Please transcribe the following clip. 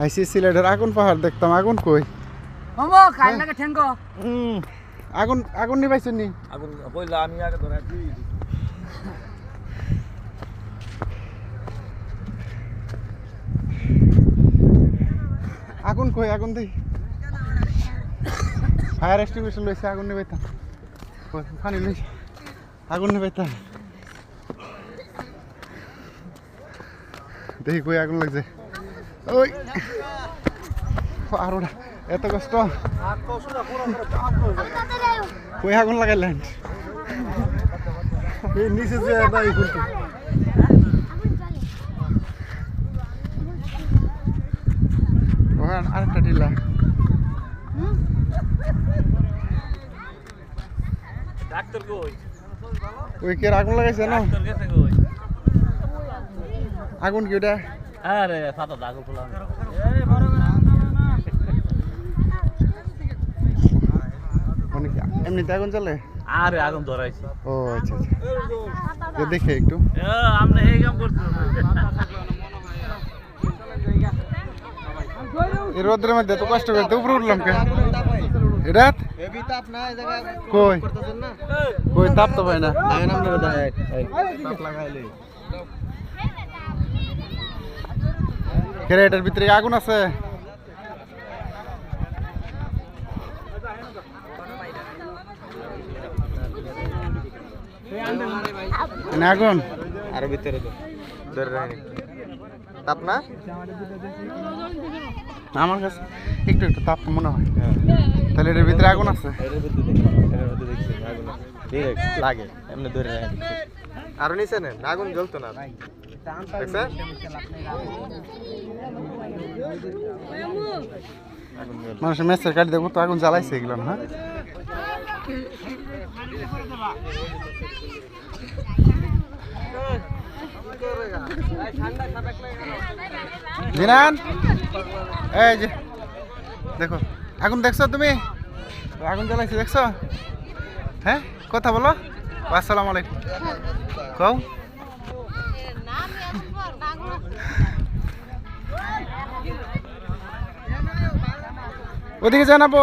আইসি সিলেটের আগুন পাহাড় দেখতাম, আগুন কই? মামা কাল লাগে ঠেঙ্গো। আগুন আগুন নিবাইছেন নি? আগুন কইলা আমি আগে ধরাইছি। আগুন কই? আগুন দেই। ফায়ার এক্সটিংগুইশার লইছে, আগুন নিবাইতাম। পানি লই, আগুন নিবাইতাম। দেখি কই আগুন লাগছে। ওই আর এত কষ্ট, কই আগুন লাগাইলেন? এই নিচে যে নাই কিন্তু আরেকটা টিলা। ডাক্তার কই? ওই কি আগুন লাগাইছে না? ডাক্তার গেছে কই? আগুন কি ওটা? আরে ফাটা আগুন পোলা। এমনিতে আগুন জ্বলে? আরে আগুন ধরাইছি। ও আচ্ছা আচ্ছা, দেখে একটু। আমরা এই কাম করছি। এই রোদ্রের মধ্যে তো কষ্ট করে উপরে উঠলাম কে? এটা কই কই তাপ তো পাই না। কেরে এটার ভিতরে আগুন আছে? আগুন আর ভিতরে তো ধরে রাখি তাপ না? আমার কাছে একটু একটু তাপ তো মনে হয়। তাহলে এটার ভিতরে আগুন আছে? লাগে এমনি ধরে রাখি। আরো নিচে নেন, আগুন জ্বলতো না। দেখছেন? মানুষের মেসের কাটি দেখবো তো আগুন জ্বালাইছে এগুলো না? জিনান এই যে দেখো আগুন, দেখছো তুমি? আগুন জ্বালাইছে দেখছো? হ্যাঁ কথা বলো। আসসালামু আলাইকুম কও। ওদিকে জানাবো।